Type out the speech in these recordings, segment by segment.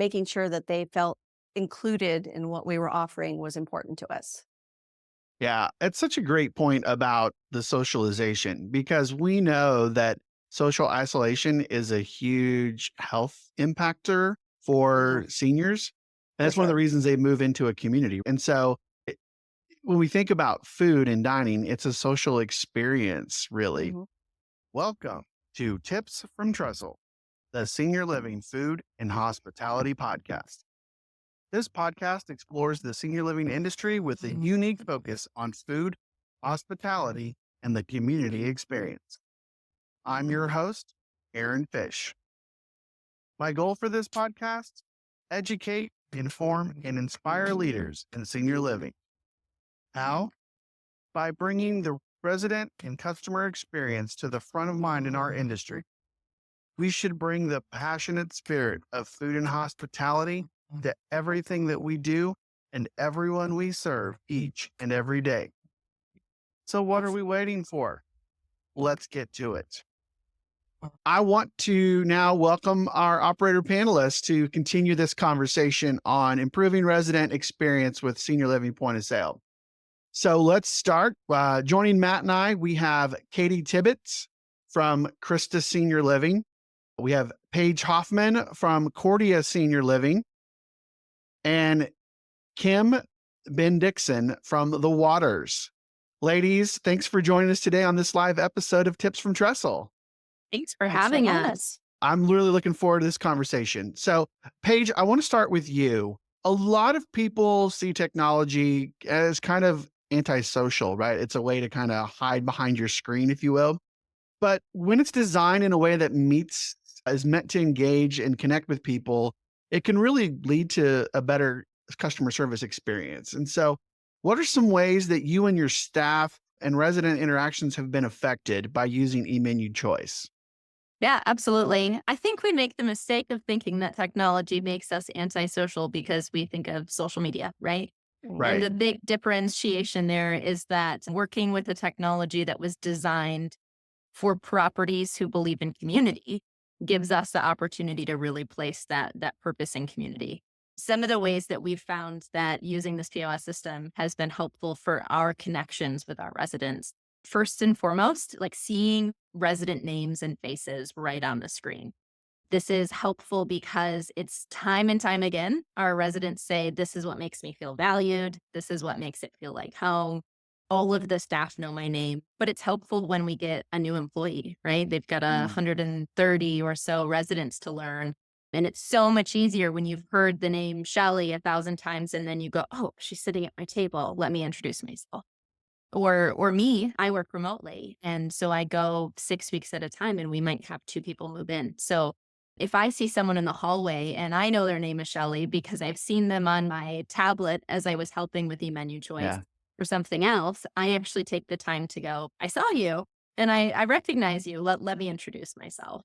making sure that they felt included in what we were offering was important to us. Yeah, it's such a great point about the socialization because we know that social isolation is a huge health impactor Mhm. for seniors. And For that's one of the sure. reasons they move into a community. And so when we think about food and dining, it's a social experience, really. Mhm. Welcome to Tips from Trestle, the Senior Living Food and Hospitality Podcast. This podcast explores the senior living industry with a unique focus on food, hospitality, and the community experience. I'm your host, Aaron Fish. My goal for this podcast: educate, inform, and inspire leaders in senior living. How? By bringing the resident and customer experience to the front of mind in our industry. We should bring the passionate spirit of food and hospitality to everything that we do and everyone we serve each and every day. So, what are we waiting for? Let's get to it. I want to now welcome our operator panelists to continue this conversation on improving resident experience with senior living point of sale. So let's start. Joining Matt and I, we have Katie Tibbets from Christa Senior Living. We have Paige Hoffman from Cordia Senior Living and Kim Bendickson from The Waters. Ladies, thanks for joining us today on this live episode of Tips from Trestle. Thanks for Thanks for having having us. I'm really looking forward to this conversation. So, Paige, I want to start with you. A lot of people see technology as kind of antisocial, right? It's a way to kind of hide behind your screen, if you will. But when it's designed in a way that is meant to engage and connect with people, it can really lead to a better customer service experience. And so, what are some ways that you and your staff and resident interactions have been affected by using eMenuChoice? Yeah, absolutely. I think we make the mistake of thinking that technology makes us antisocial because we think of social media, right? And Right. the big differentiation there is that working with a technology that was designed for properties who believe in community gives us the opportunity to really place that purpose in community. Some of the ways that we've found that using this POS system has been helpful for our connections with our residents. First and foremost, like seeing resident names and faces right on the screen. This is helpful because it's time and time again, our residents say, this is what makes me feel valued. This is what makes it feel like home. All of the staff know my name, but it's helpful when we get a new employee, right? They've got 130 or so residents to learn. And it's so much easier when you've heard the name Shelly 1,000 times and then you go, oh, she's sitting at my table. Let me introduce myself. Or me, I work remotely. And so I go 6 weeks at a time and we might have 2 people move in. So if I see someone in the hallway and I know their name is Shelly because I've seen them on my tablet as I was helping with eMenuChoice Yeah. or something else, I actually take the time to go, I saw you and I recognize you. Let me introduce myself.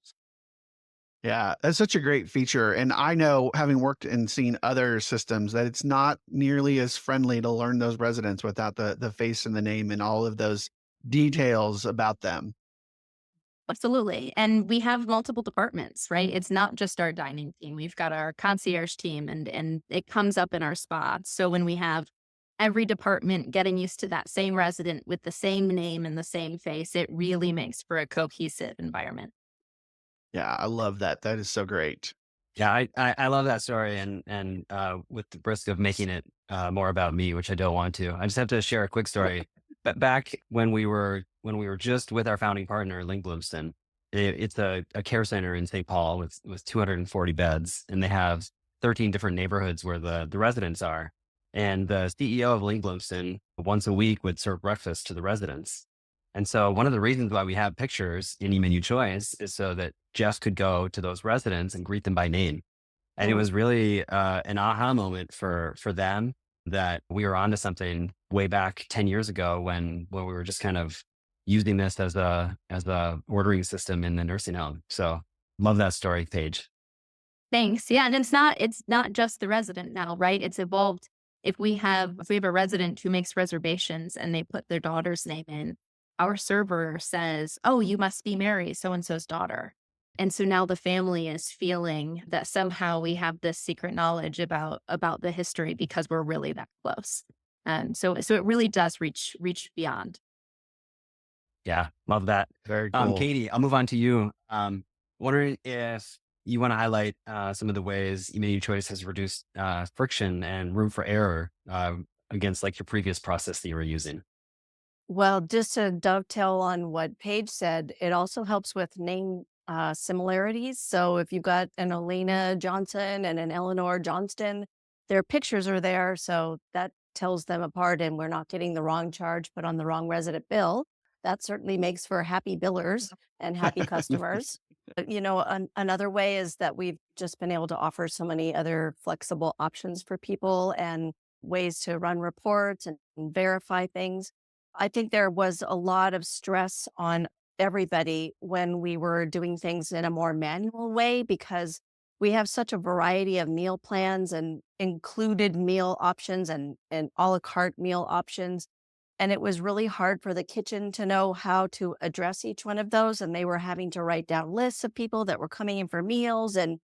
Yeah, that's such a great feature. And I know, having worked and seen other systems, that it's not nearly as friendly to learn those residents without the face and the name and all of those details about them. Absolutely. And we have multiple departments, right? It's not just our dining team. We've got our concierge team and it comes up in our spots. So when we have every department getting used to that same resident with the same name and the same face, it really makes for a cohesive environment. Yeah, I love that. That is so great. Yeah, I love that story, and with the risk of making it more about me, which I don't want to, I just have to share a quick story. But back when we were just with our founding partner, Bloomston, it's a care center in St. Paul with 240 beds, and they have 13 different neighborhoods where the residents are. And the CEO of Bloomston once a week would serve breakfast to the residents. And so one of the reasons why we have pictures in eMenuChoice is so that Jess could go to those residents and greet them by name. And it Mhm. was really an aha moment for them that we were onto something way back 10 years ago when we were just kind of using this as a ordering system in the nursing home. So love that story, Paige. Thanks. Yeah. And it's not just the resident now, right? It's evolved. If we have a resident who makes reservations and they put their daughter's name in, our server says, oh, you must be Mary, so and so's daughter. And so now the family is feeling that somehow we have this secret knowledge about the history because we're really that close. And so it really does reach beyond. Yeah, love that. Very cool. Katie, I'll move on to you. Wondering if you want to highlight some of the ways eMenuChoice has reduced friction and room for error against like your previous process that you were using. Well, just to dovetail on what Paige said, it also helps with name similarities. So if you've got an Elena Johnson and an Eleanor Johnston, their pictures are there. So that tells them apart, and we're not getting the wrong charge put on the wrong resident bill. That certainly makes for happy billers and happy customers. But, another way is that we've just been able to offer so many other flexible options for people and ways to run reports and verify things. I think there was a lot of stress on everybody when we were doing things in a more manual way because we have such a variety of meal plans and included meal options and a la carte meal options. And it was really hard for the kitchen to know how to address each one of those. And they were having to write down lists of people that were coming in for meals and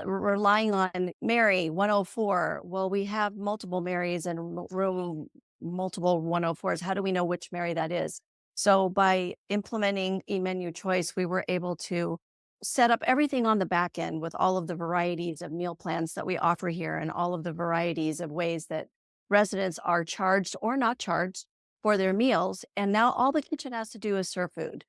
relying on Mary 104. Well, we have multiple Marys and room multiple 104s. How do we know which Mary that is? So by implementing eMenuChoice, we were able to set up everything on the back end with all of the varieties of meal plans that we offer here and all of the varieties of ways that residents are charged or not charged for their meals. And now all the kitchen has to do is serve food.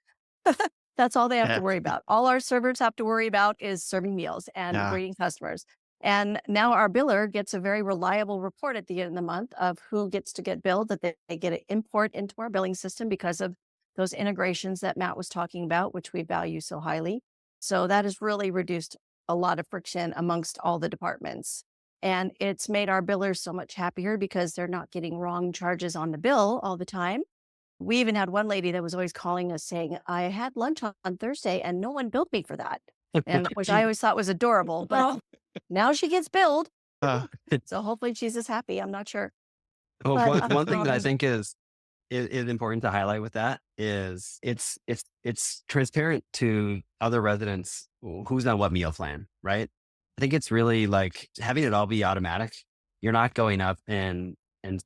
That's all they have to Yeah. worry about. All our servers have to worry about is serving meals and Yeah. greeting customers. And now our biller gets a very reliable report at the end of the month of who gets to get billed, that they get to import into our billing system because of those integrations that Matt was talking about, which we value so highly. So that has really reduced a lot of friction amongst all the departments. And it's made our billers so much happier because they're not getting wrong charges on the bill all the time. We even had one lady that was always calling us saying, I had lunch on Thursday and no one billed me for that. And which I always thought was adorable, but now she gets billed. Uh, So hopefully she's as happy. I'm not sure. Well, But one we're thing all that I doing think is important to highlight with that is it's transparent to other residents who's on what meal plan, right? I think it's really like having it all be automatic. You're not going up and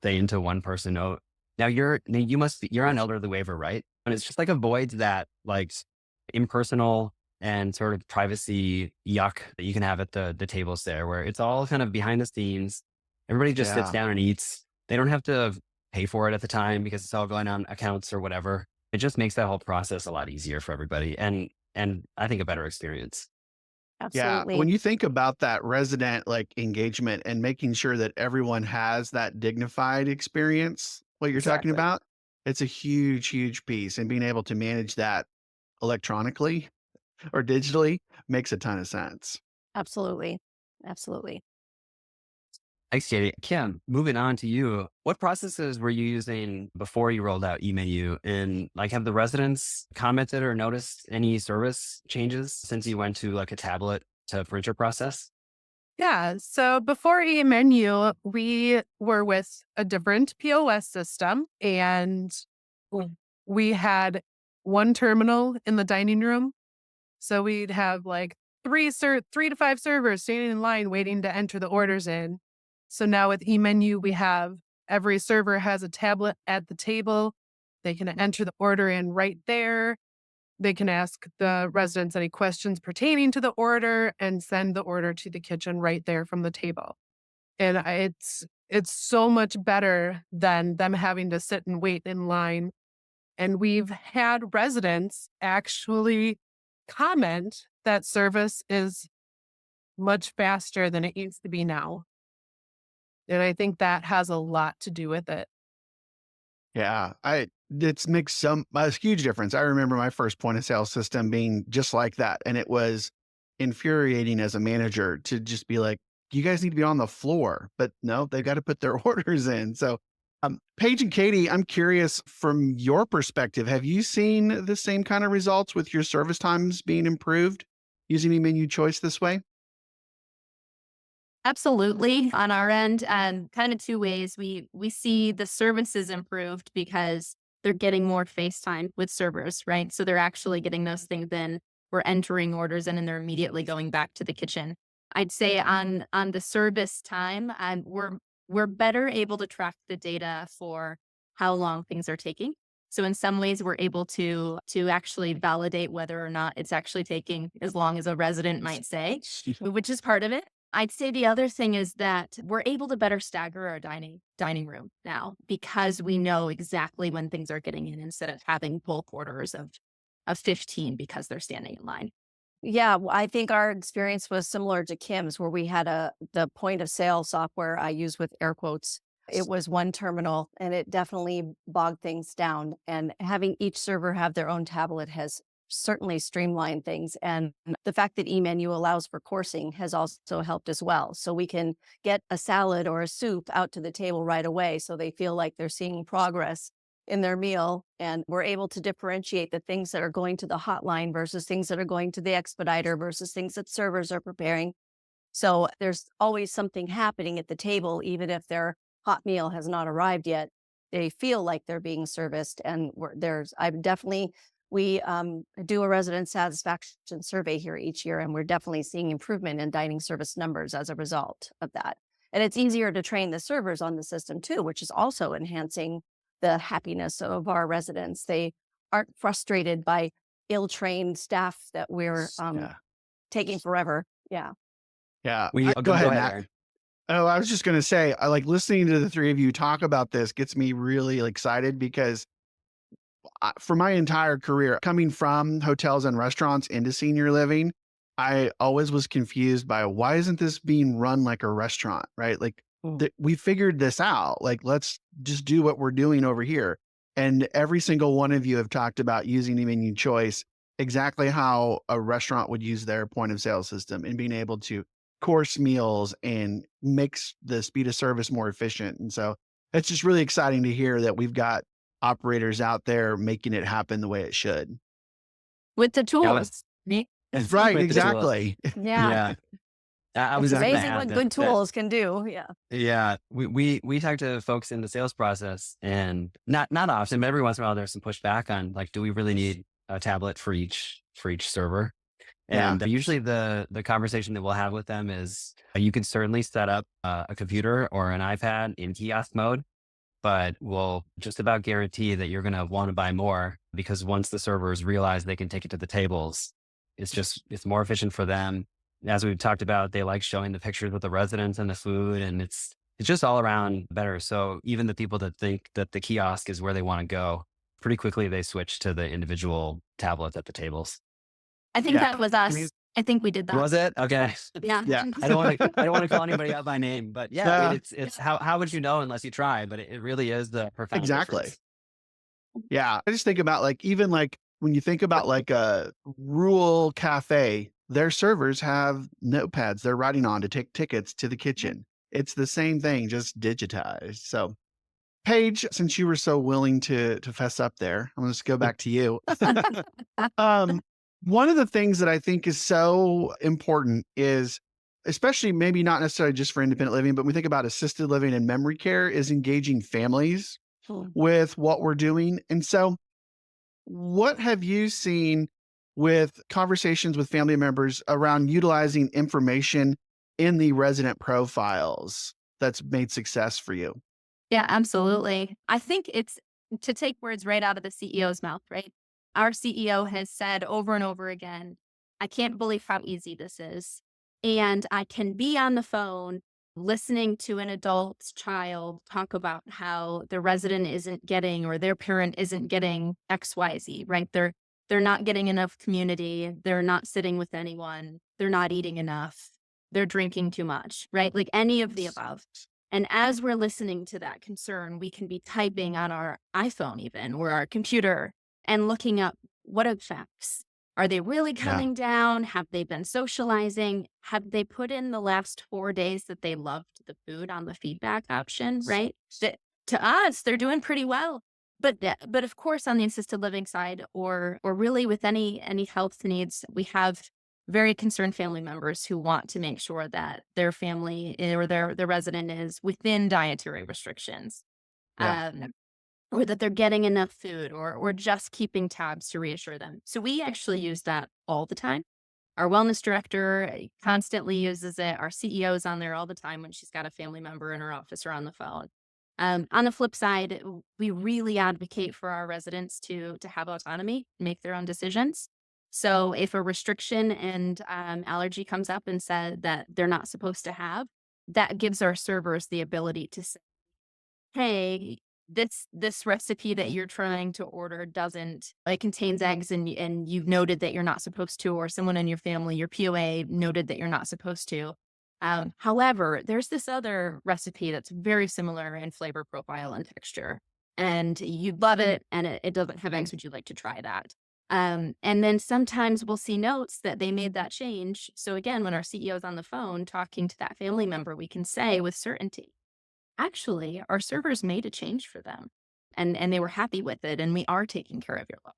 saying to one person, "Oh, now you're on elderly waiver, right?" And it's just like avoids that like impersonal and sort of privacy yuck that you can have at the tables there, where it's all kind of behind the scenes. Everybody just sits yeah. down and eats. They don't have to pay for it at the time because it's all going on accounts or whatever. It just makes that whole process a lot easier for everybody and I think a better experience. Yeah. absolutely. When you think about that resident like engagement and making sure that everyone has that dignified experience, what you're talking Exactly. about, it's a huge, huge piece. And being able to manage that electronically or digitally makes a ton of sense. Absolutely. Absolutely. Thanks, Katie. Kim, moving on to you. What processes were you using before you rolled out eMenu? And like, have the residents commented or noticed any service changes since you went to like a tablet to printer process? Yeah. So before eMenu, we were with a different POS system and we had one terminal in the dining room. So we'd have like three to five servers standing in line waiting to enter the orders in. So now with eMenu, we have every server has a tablet at the table. They can enter the order in right there. They can ask the residents any questions pertaining to the order and send the order to the kitchen right there from the table. And it's so much better than them having to sit and wait in line. And we've had residents actually comment that service is much faster than it used to be now. And I think that has a lot to do with it. Yeah. It's makes a huge difference. I remember my first point of sale system being just like that. And it was infuriating as a manager to just be like, you guys need to be on the floor, but no, they've got to put their orders in. So, Paige and Katie, I'm curious from your perspective, have you seen the same kind of results with your service times being improved using eMenuChoice this way? Absolutely on our end, and kind of two ways. We see the services improved because they're getting more face time with servers, right? So they're actually getting those things in we're entering orders in and they're immediately going back to the kitchen. I'd say on the service time, we're better able to track the data for how long things are taking. So in some ways, we're able to actually validate whether or not it's actually taking as long as a resident might say, which is part of it. I'd say the other thing is that we're able to better stagger our dining room now because we know exactly when things are getting in instead of having bulk orders of 15 because they're standing in line. Yeah, I think our experience was similar to Kim's, where we had the point of sale software I use with air quotes. It was one terminal and it definitely bogged things down. And having each server have their own tablet has certainly streamlined things. And the fact that eMenu allows for coursing has also helped as well. So we can get a salad or a soup out to the table right away so they feel like they're seeing progress in their meal, and we're able to differentiate the things that are going to the hotline versus things that are going to the expediter versus things that servers are preparing. So there's always something happening at the table, even if their hot meal has not arrived yet. They feel like they're being serviced, and we do a resident satisfaction survey here each year, and we're definitely seeing improvement in dining service numbers as a result of that. And it's easier to train the servers on the system too, which is also enhancing the happiness of our residents. They aren't frustrated by ill-trained staff that we're Yeah. taking forever. Yeah. Yeah. Go ahead, ahead, Matt. Aaron. Oh, I was just going to say, I like listening to the three of you talk about this gets me really excited because for my entire career, coming from hotels and restaurants into senior living, I always was confused by why isn't this being run like a restaurant, right? Like we figured this out. Like, let's just do what we're doing over here. And every single one of you have talked about using eMenuChoice exactly how a restaurant would use their point of sale system and being able to course meals and makes the speed of service more efficient. And so it's just really exciting to hear that we've got operators out there making it happen the way it should. With the Yeah, tools. That's right. With the tools. Exactly. Yeah. I It's was gonna amazing add what that- good that- tools can do. Yeah. Yeah, we talk to folks in the sales process, and not often, but every once in a while there's some pushback on like, do we really need a tablet for each server? Yeah. And usually the conversation that we'll have with them is you can certainly set up a computer or an iPad in kiosk mode, but we'll just about guarantee that you're going to want to buy more because once the servers realize they can take it to the tables, it's more efficient for them. As we've talked about, they like showing the pictures with the residents and the food, and it's just all around better. So even the people that think that the kiosk is where they want to go, pretty quickly they switch to the individual tablets at the tables. I think that was us. I think we did that. Was it? Okay. Yeah. Yeah. I don't want to call anybody out by name, but yeah, I mean, it's how would you know unless you try? But it really is the profound Exactly. difference. Yeah. I just think about like, even like when you think about like a rural cafe, their servers have notepads they're writing on to take tickets to the kitchen. It's the same thing, just digitized. So Paige, since you were so willing to fess up there, I'm going to just go back to you. One of the things that I think is so important is, especially maybe not necessarily just for independent living, but when we think about assisted living and memory care, is engaging families with what we're doing. And so what have you seen with conversations with family members around utilizing information in the resident profiles that's made success for you? Yeah, absolutely. I think it's to take words right out of the CEO's mouth, right? Our CEO has said over and over again, I can't believe how easy this is. And I can be on the phone listening to an adult's child talk about how the resident isn't getting or their parent isn't getting XYZ, right? They're not getting enough community. They're not sitting with anyone. They're not eating enough. They're drinking too much, right? Like any of the above. And as we're listening to that concern, we can be typing on our iPhone even or our computer and looking up what are facts. Are they really coming down? Have they been socializing? Have they put in the last 4 days that they loved the food on the feedback option, right? To us, they're doing pretty well. But of course, on the assisted living side or really with any health needs, we have very concerned family members who want to make sure that their family or their resident is within dietary restrictions. Yeah. or that they're getting enough food, or just keeping tabs to reassure them. So we actually use that all the time. Our wellness director constantly uses it. Our CEO is on there all the time when she's got a family member in her office or on the phone. On the flip side, we really advocate for our residents to have autonomy, make their own decisions. So if a restriction and allergy comes up and said that they're not supposed to have, that gives our servers the ability to say, hey, this recipe that you're trying to order doesn't, it contains eggs, and you've noted that you're not supposed to, or someone in your family, your POA, noted that you're not supposed to. However, there's this other recipe that's very similar in flavor profile and texture, and you love it, and it doesn't have eggs. Would you like to try that? And then sometimes we'll see notes that they made that change. So again, when our CEO is on the phone talking to that family member, we can say with certainty, actually, our servers made a change for them, and they were happy with it, and we are taking care of your love.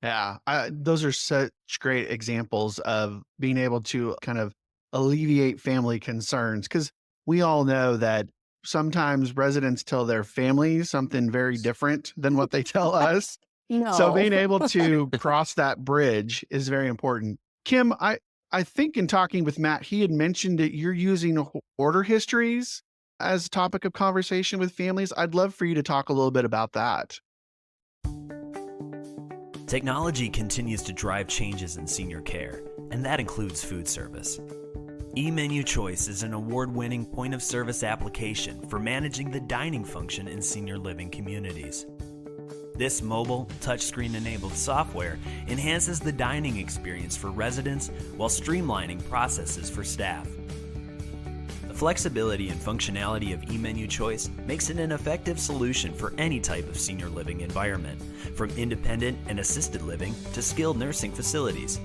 Yeah, those are such great examples of being able to kind of alleviate family concerns because we all know that sometimes residents tell their families something very different than what they tell us. So No. being able to cross that bridge is very important. Kim, I think in talking with Matt, he had mentioned that you're using order histories as a topic of conversation with families. I'd love for you to talk a little bit about that. Technology continues to drive changes in senior care, and that includes food service. eMenuChoice is an award-winning point-of-service application for managing the dining function in senior living communities. This mobile, touchscreen-enabled software enhances the dining experience for residents while streamlining processes for staff. The flexibility and functionality of eMenuChoice makes it an effective solution for any type of senior living environment, from independent and assisted living to skilled nursing facilities.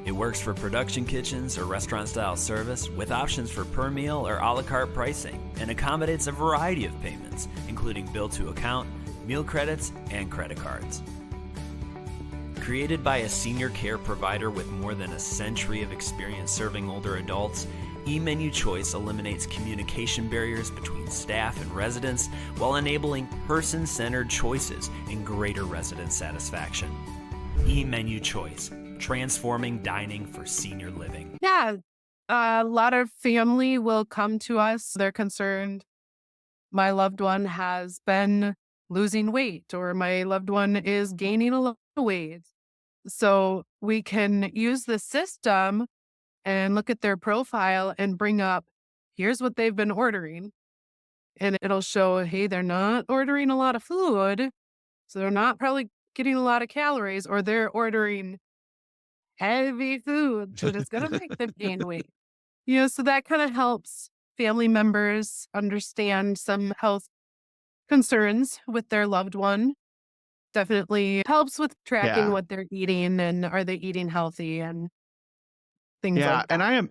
It works for production kitchens or restaurant-style service with options for per meal or a la carte pricing, and accommodates a variety of payments, including bill to account, meal credits, and credit cards. Created by a senior care provider with more than a century of experience serving older adults, eMenuChoice eliminates communication barriers between staff and residents while enabling person-centered choices and greater resident satisfaction. eMenuChoice, transforming dining for senior living. Yeah, a lot of family will come to us. They're concerned. My loved one has been losing weight, or my loved one is gaining a lot of weight. So we can use the system and look at their profile and bring up, here's what they've been ordering. And it'll show, hey, they're not ordering a lot of food, so they're not probably getting a lot of calories, or they're ordering heavy food, so it's going to make them gain weight. So that kind of helps family members understand some health concerns with their loved one. Definitely helps with tracking Yeah. what they're eating and are they eating healthy and things Yeah, like and that.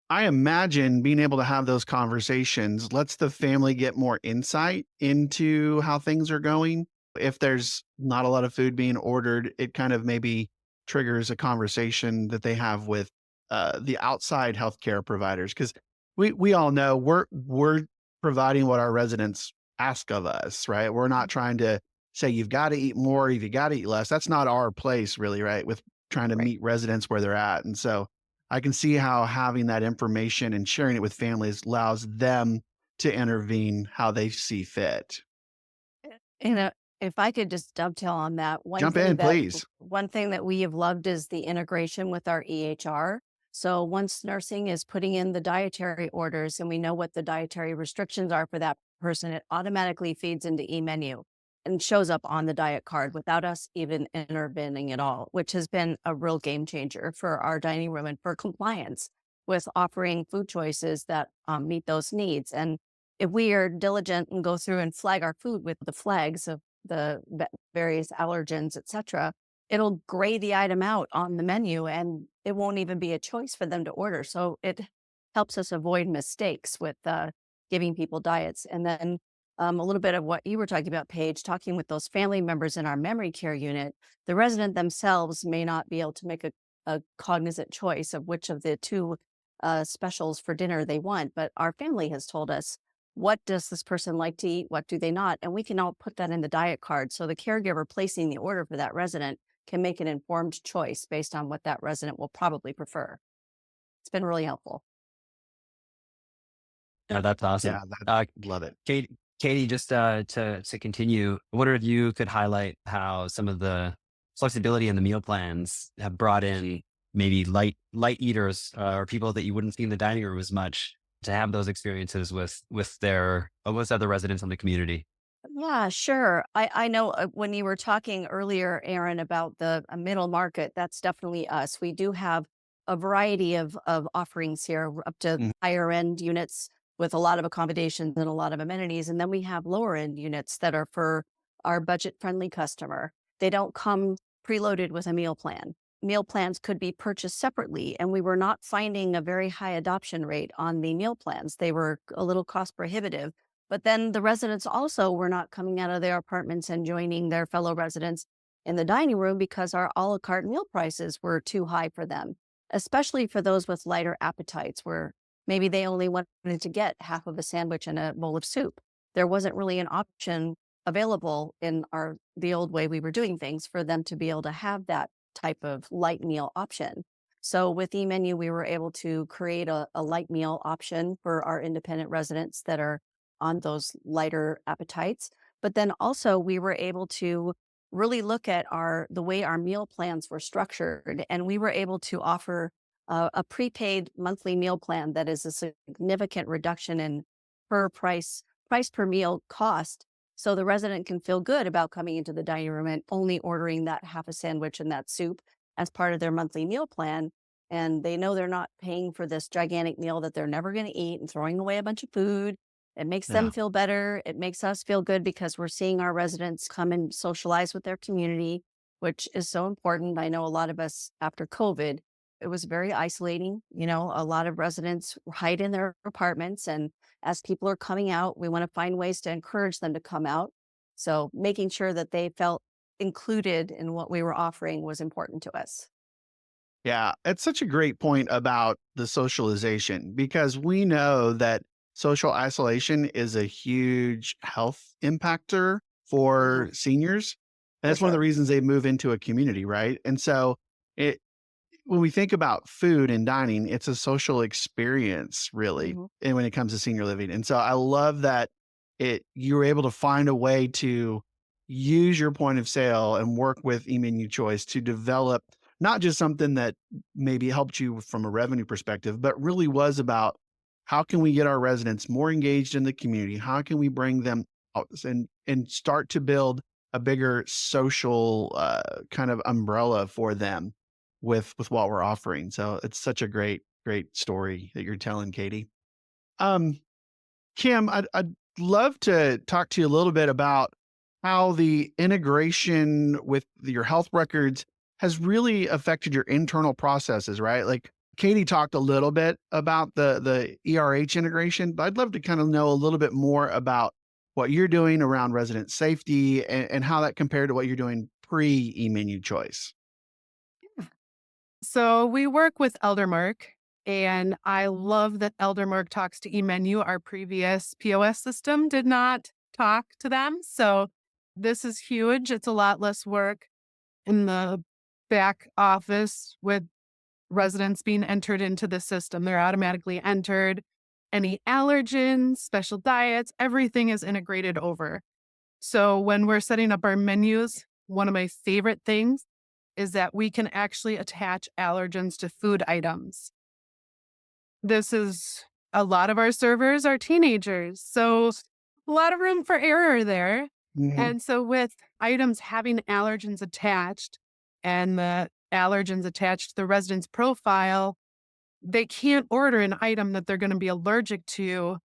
I imagine being able to have those conversations lets the family get more insight into how things are going. If there's not a lot of food being ordered, it kind of maybe triggers a conversation that they have with the outside healthcare providers because we all know we're providing what our residents ask of us, right? We're not trying to say you've got to eat more, you got to eat less. That's not our place, really, right? With trying to Right. meet residents where they're at, and so I can see how having that information and sharing it with families allows them to intervene how they see fit. You know, if I could just dovetail on that, Jump in, please. one thing that we have loved is the integration with our EHR. So once nursing is putting in the dietary orders and we know what the dietary restrictions are for that person, it automatically feeds into eMenu and shows up on the diet card without us even intervening at all, which has been a real game changer for our dining room and for compliance with offering food choices that meet those needs. And if we are diligent and go through and flag our food with the flags of the various allergens, et cetera, it'll gray the item out on the menu and it won't even be a choice for them to order. So it helps us avoid mistakes with giving people diets. And then a little bit of what you were talking about, Paige, talking with those family members in our memory care unit, the resident themselves may not be able to make a cognizant choice of which of the two specials for dinner they want, but our family has told us, what does this person like to eat? What do they not? And we can all put that in the diet card. So the caregiver placing the order for that resident can make an informed choice based on what that resident will probably prefer. It's been really helpful. Yeah, that's awesome. Yeah, love it. Katie, just to continue, I wonder if you could highlight how some of the flexibility in the meal plans have brought in maybe light eaters or people that you wouldn't see in the dining room as much to have those experiences with other residents in the community. Yeah, sure. I know when you were talking earlier, Aaron, about the middle market, that's definitely us. We do have a variety of offerings here, up to Mhm. higher end units with a lot of accommodations and a lot of amenities. And then we have lower end units that are for our budget friendly customer. They don't come preloaded with a meal plan. Meal plans could be purchased separately, and we were not finding a very high adoption rate on the meal plans. They were a little cost prohibitive. But then the residents also were not coming out of their apartments and joining their fellow residents in the dining room because our a la carte meal prices were too high for them, especially for those with lighter appetites where maybe they only wanted to get half of a sandwich and a bowl of soup. There wasn't really an option available in the old way we were doing things for them to be able to have that type of light meal option. So with eMenu, we were able to create a light meal option for our independent residents that are on those lighter appetites. But then also we were able to really look at the way our meal plans were structured, and we were able to offer a prepaid monthly meal plan that is a significant reduction in price per meal cost. So the resident can feel good about coming into the dining room and only ordering that half a sandwich and that soup as part of their monthly meal plan. And they know they're not paying for this gigantic meal that they're never going to eat and throwing away a bunch of food. It makes them Yeah. feel better. It makes us feel good because we're seeing our residents come and socialize with their community, which is so important. I know a lot of us after COVID, it was very isolating. A lot of residents hide in their apartments. And as people are coming out, we want to find ways to encourage them to come out. So making sure that they felt included in what we were offering was important to us. Yeah, it's such a great point about the socialization because we know that social isolation is a huge health impactor Mhm. for seniors. And For that's one of the sure. reasons they move into a community, right? And so it when we think about food and dining, it's a social experience, really, Mhm. and when it comes to senior living. And so I love that you were able to find a way to use your point of sale and work with eMenuChoice to develop not just something that maybe helped you from a revenue perspective, but really was about how can we get our residents more engaged in the community? How can we bring them out and start to build a bigger social kind of umbrella for them with what we're offering. So it's such a great story that you're telling, Katie. Um, Kim, I'd love to talk to you a little bit about how the integration with your health records has really affected your internal processes, right? Like Katie talked a little bit about the ERH integration, but I'd love to kind of know a little bit more about what you're doing around resident safety and how that compared to what you're doing pre eMenu choice. So we work with Eldermark, and I love that Eldermark talks to eMenu. Our previous POS system did not talk to them. So this is huge. It's a lot less work in the back office with residents being entered into the system. They're automatically entered. Any allergens, special diets, everything is integrated over. So when we're setting up our menus, one of my favorite things is that we can actually attach allergens to food items. This is a lot of our servers are teenagers, so a lot of room for error there. Mhm. And so with items having allergens attached and the allergens attached to the resident's profile, they can't order an item that they're going to be allergic to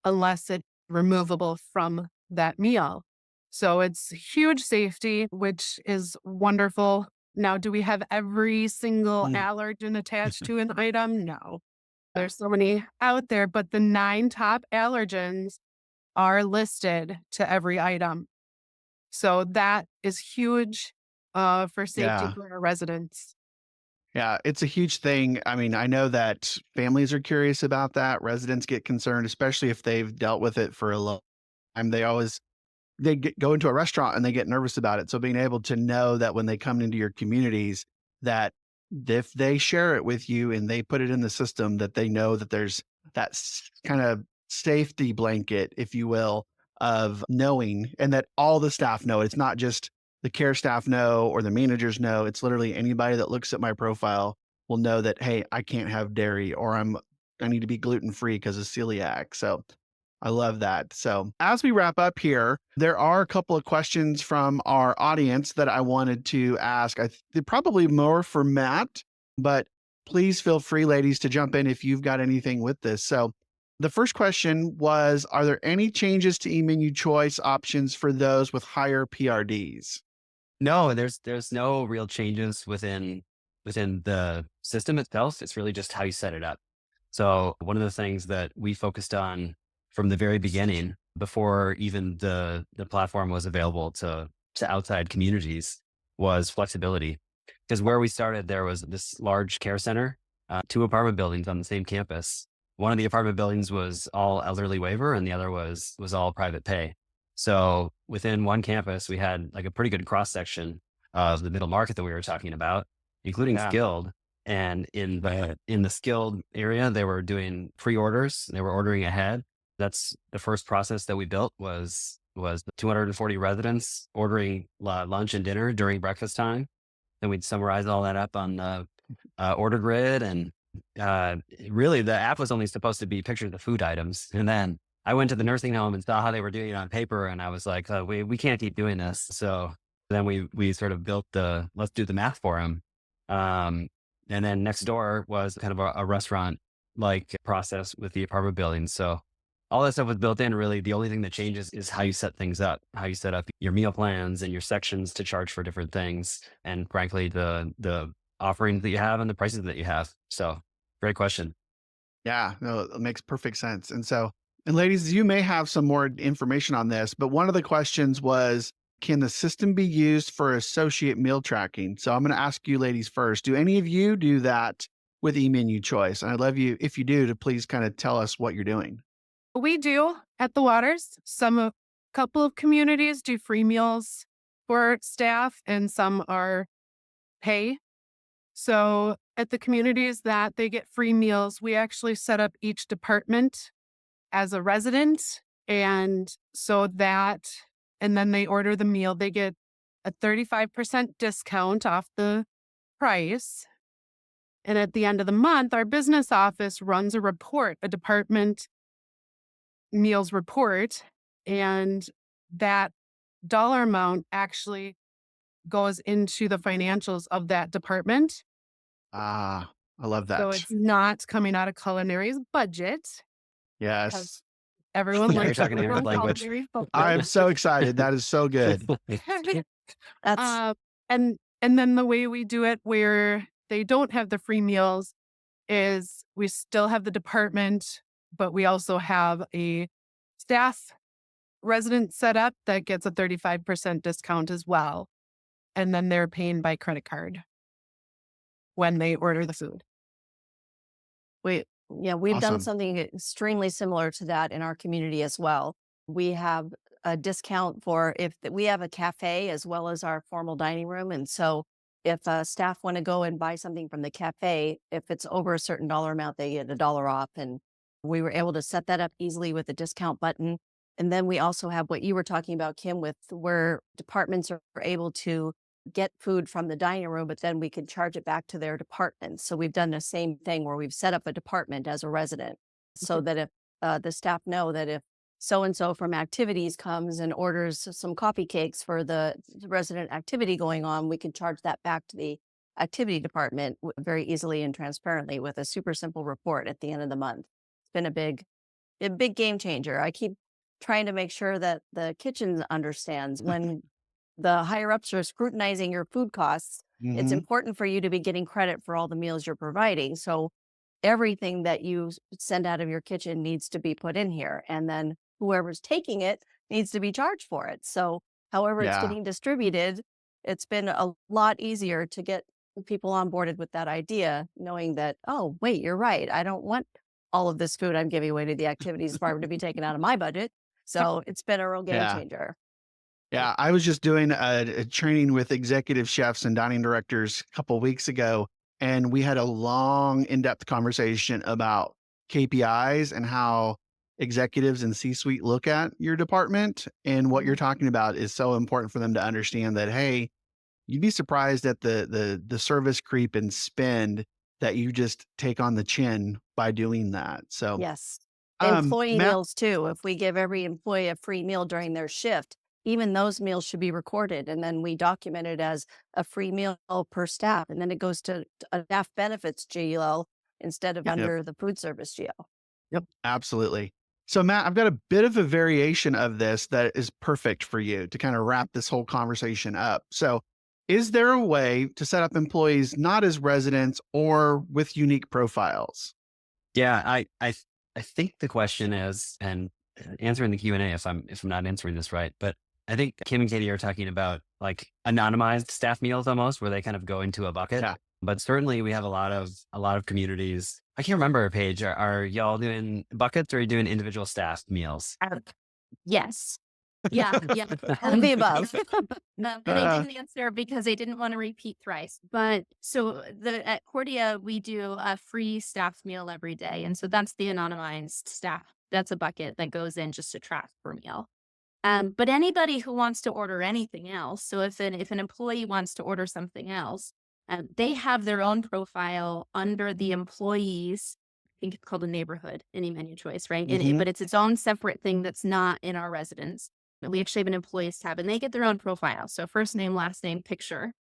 unless it's removable from that meal. So it's huge safety, which is wonderful. Now, do we have every single Mm. allergen attached to an item? No. There's so many out there, but the 9 top allergens are listed to every item. So that is huge for safety Yeah. for our residents. Yeah, it's a huge thing. I mean, I know that families are curious about that. Residents get concerned, especially if they've dealt with it for a long time. Go into a restaurant and they get nervous about it. So being able to know that when they come into your communities, that if they share it with you and they put it in the system, that they know that there's that kind of safety blanket, if you will, of knowing, and that all the staff know. It's not just the care staff know or the managers know. It's literally anybody that looks at my profile will know that, hey, I can't have dairy, or I need to be gluten free because of celiac. So I love that. So, as we wrap up here, there are a couple of questions from our audience that I wanted to ask. They're probably more for Matt, but please feel free, ladies, to jump in if you've got anything with this. So, the first question was, are there any changes to eMenu choice options for those with higher PRDs? No, there's no real changes within the system itself. It's really just how you set it up. So one of the things that we focused on from the very beginning, before even the platform was available to outside communities, was flexibility. Because where we started, there was this large care center, two apartment buildings on the same campus. One of the apartment buildings was all elderly waiver, and the other was all private pay. So within one campus, we had like a pretty good cross section of the middle market that we were talking about, including Yeah. skilled. And in the skilled area, they were doing pre-orders. They were ordering ahead. That's the first process that we built was the 240 residents ordering lunch and dinner during breakfast time. Then we'd summarize all that up on the order grid, and really the app was only supposed to be pictures of food items. And then I went to the nursing home and saw how they were doing it on paper, and I was like, we can't keep doing this. So then we sort of built let's do the math for them. And then next door was kind of a restaurant like process with the apartment building. So all that stuff was built in. Really, the only thing that changes is how you set things up, how you set up your meal plans and your sections to charge for different things, and frankly, the offerings that you have and the prices that you have. So, great question. Yeah, no, it makes perfect sense. And ladies, you may have some more information on this, but one of the questions was, can the system be used for associate meal tracking? So I'm going to ask you ladies first. Do any of you do that with eMenuChoice? And I'd love you, if you do, to please kind of tell us what you're doing. We do at the Waters. Couple of communities do free meals for staff, and some are pay. So at the communities that they get free meals, we actually set up each department as a resident. And and then they order the meal, they get a 35% discount off the price. And at the end of the month, our business office runs a department meals report, and that dollar amount actually goes into the financials of that department. Ah, I love that. So it's not coming out of culinary's budget. Yes. Everyone Now you're likes talking a different language. culinary focus. I'm so excited. That is so good. That's Uh, and then the way we do it where they don't have the free meals is we still have the department, but we also have a staff resident set up that gets a 35% discount as well. And then they're paying by credit card when they order the food. we've done Awesome. something extremely similar to that in our community as well. We have a discount for we have a cafe as well as our formal dining room. And so if staff want to go and buy something from the cafe, if it's over a certain dollar amount, they get $1 off. And we were able to set that up easily with a discount button. And then we also have what you were talking about, Kim, with where departments are able to get food from the dining room, but then we could charge it back to their department. So we've done the same thing where we've set up a department as a resident so that if the staff know that if so-and-so from activities comes and orders some coffee cakes for the resident activity going on, we can charge that back to the activity department very easily and transparently with a super simple report at the end of the month. It's been a big game changer. I keep trying to make sure that the kitchen understands when the higher ups are scrutinizing your food costs, it's Mhm. important for you to be getting credit for all the meals you're providing. So everything that you send out of your kitchen needs to be put in here. And then whoever's taking it needs to be charged for it. So however it's Yeah. getting distributed, it's been a lot easier to get people onboarded with that idea, knowing that, oh, wait, you're right. I don't want all of this food I'm giving away to the activities department to be taken out of my budget. So it's been a real game Yeah. changer. Yeah. I was just doing a training with executive chefs and dining directors a couple of weeks ago, and we had a long, in-depth conversation about KPIs and how executives and C-suite look at your department. And what you're talking about is so important for them to understand that, hey, you'd be surprised at the service creep and spend that you just take on the chin by doing that. So, Yes. Employee Matt, meals too. If we give every employee a free meal during their shift, even those meals should be recorded. And then we document it as a free meal per staff. And then it goes to a staff benefits GL instead of Yep. under the food service GL. Yep, absolutely. So, Matt, I've got a bit of a variation of this that is perfect for you to kind of wrap this whole conversation up. So, is there a way to set up employees not as residents or with unique profiles? Yeah, I think the question is, and answering the Q&A if I'm not answering this right, but I think Kim and Katie are talking about like anonymized staff meals almost, where they kind of go into a bucket. Yeah. But certainly we have a lot of communities. I can't remember, Paige, are y'all doing buckets or are you doing individual staff meals? Yes. Yeah. All of the above. And I didn't answer because I didn't want to repeat thrice. But so at Cordia, we do a free staff meal every day. And so that's the anonymized staff. That's a bucket that goes in just to track per meal. But anybody who wants to order anything else, so if an employee wants to order something else, they have their own profile under the employees. I think it's called a neighborhood in eMenuChoice, right? Mhm. But it's its own separate thing that's not in our residence. We actually have an employees tab, and they get their own profile. So first name, last name, picture.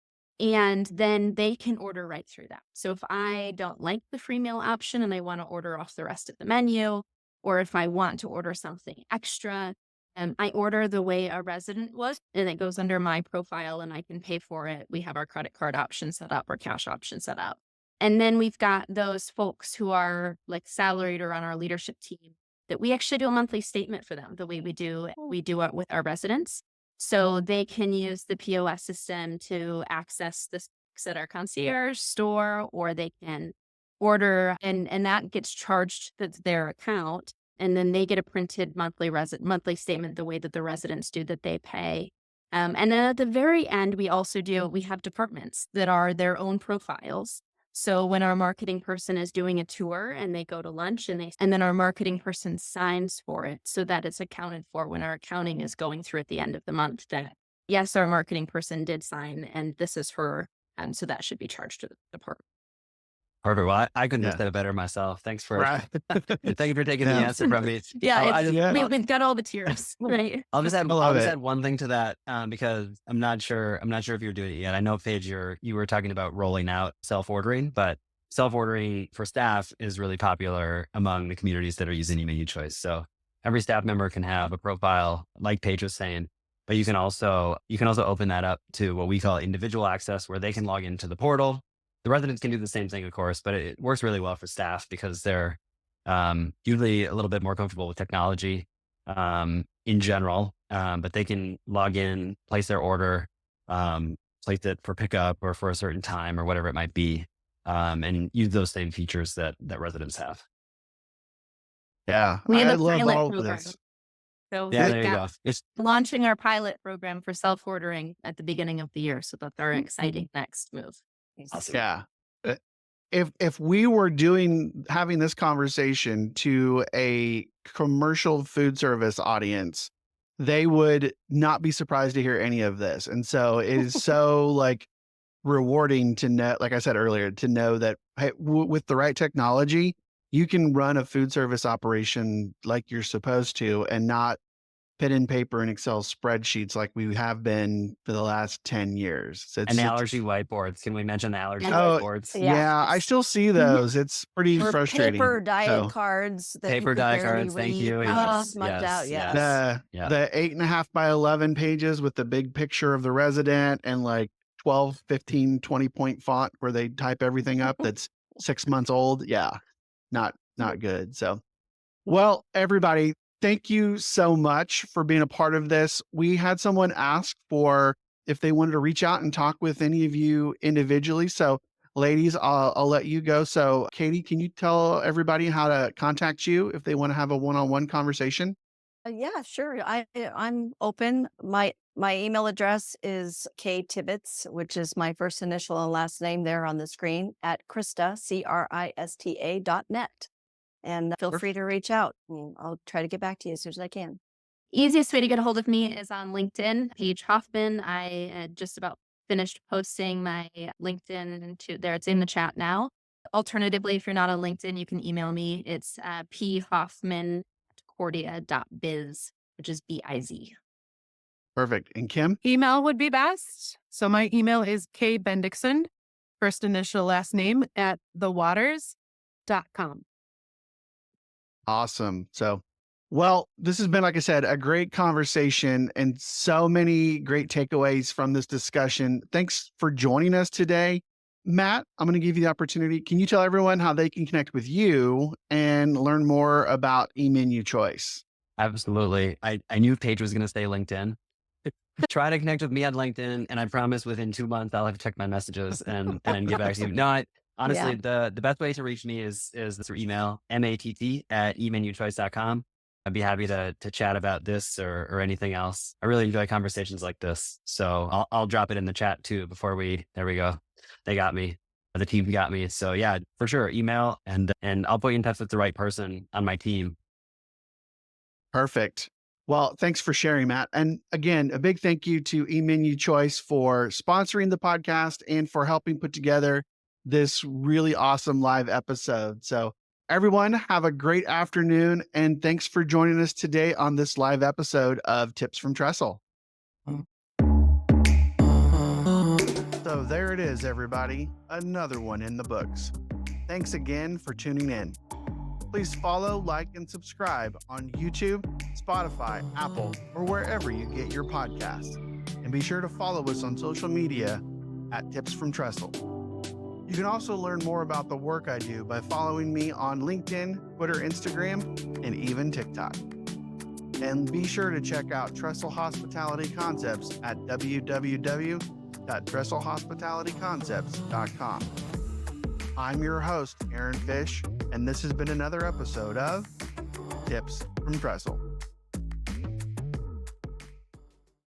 And then they can order right through that. So if I don't like the free meal option and I want to order off the rest of the menu, or if I want to order something extra, I order the way a resident was, and it goes under my profile and I can pay for it. We have our credit card option set up or cash option set up. And then we've got those folks who are like salaried or on our leadership team that we actually do a monthly statement for them the way we do it with our residents. So they can use the POS system to access the snacks at our concierge store, or they can order and that gets charged to their account. And then they get a printed monthly statement the way that the residents do that they pay. And then at the very end, we have departments that are their own profiles. So when our marketing person is doing a tour and they go to lunch and then our marketing person signs for it so that it's accounted for when our accounting is going through at the end of the month that yes, our marketing person did sign and this is her. And so that should be charged to the department. Perfect. Well, I couldn't have Yeah. said it better myself. Thanks for Right. thank you for taking the Yeah. answer from me. Yeah, I just- we've got all the tiers, right? I'll just add, I love I'll just it. add one thing to that because I'm not sure if you're doing it yet. I know, Paige, you were talking about rolling out self-ordering, but self-ordering for staff is really popular among the communities that are using eMenuChoice. So every staff member can have a profile, like Paige was saying, but you can also open that up to what we call individual access, where they can log into the portal. The residents can do the same thing, of course, but it works really well for staff because they're usually a little bit more comfortable with technology in general, but they can log in, place their order, place it for pickup or for a certain time or whatever it might be, and use those same features that residents have. Yeah. We have I a love pilot all of program. this. So Yeah, we've there you got go. It's launching our pilot program for self-ordering at the beginning of the year. So that's our exciting next move. awesome. Yeah. If we were having this conversation to a commercial food service audience, they would not be surprised to hear any of this. And so it is so like rewarding to know, like I said earlier, to know that hey, with the right technology, you can run a food service operation like you're supposed to and not pen and paper and Excel spreadsheets like we have been for the last 10 years. So And allergy whiteboards. Can we mention the allergy Oh, whiteboards? yeah, I still see those. It's pretty Or frustrating. paper diet So, cards that Paper you could diet barely cards, thank read, you, yes, smudged out. yes. Yes. Yeah. the 8.5 by 11 pages with the big picture of the resident and like 12, 15, 20 point font where they type everything up that's 6 months old. Yeah, not good. So, well, everybody, thank you so much for being a part of this. We had someone ask for if they wanted to reach out and talk with any of you individually. So ladies, I'll let you go. So Katie, can you tell everybody how to contact you if they want to have a one-on-one conversation? Yeah, sure. I'm open. My email address is Tibbets, which is my first initial and last name there on the screen, at Krista, CRISTA.net. And feel free to reach out, and I'll try to get back to you as soon as I can. Easiest way to get a hold of me is on LinkedIn, Paige Hoffman. I just about finished posting my LinkedIn to there. It's in the chat now. Alternatively, if you're not on LinkedIn, you can email me. It's phoffman@cordia.biz, which is BIZ. Perfect. And Kim? Email would be best. So my email is Bendickson, first initial last name, at thewaters.com. Awesome. So, well, this has been, like I said, a great conversation and so many great takeaways from this discussion. Thanks for joining us today. Matt, I'm going to give you the opportunity. Can you tell everyone how they can connect with you and learn more about eMenuChoice? Absolutely. I knew Paige was going to say LinkedIn. Try to connect with me on LinkedIn, and I promise within 2 months I'll have to check my messages and get back to you. No, honestly, the best way to reach me is through email, matt@eMenuChoice.com. I'd be happy to chat about this or anything else. I really enjoy conversations like this, so I'll drop it in the chat too. There we go. They got me. The team got me. So yeah, for sure, email and I'll put you in touch with the right person on my team. Perfect. Well, thanks for sharing, Matt. And again, a big thank you to eMenuChoice for sponsoring the podcast and for helping put together this really awesome live episode. So everyone, have a great afternoon. And thanks for joining us today on this live episode of Tips from Trestle. So there it is, everybody. Another one in the books. Thanks again for tuning in. Please follow, like, and subscribe on YouTube, Spotify, Apple, or wherever you get your podcasts. And be sure to follow us on social media at Tips from Trestle. You can also learn more about the work I do by following me on LinkedIn, Twitter, Instagram, and even TikTok. And be sure to check out Trestle Hospitality Concepts at www.trestlehospitalityconcepts.com. I'm your host, Aaron Fish, and this has been another episode of Tips from Trestle.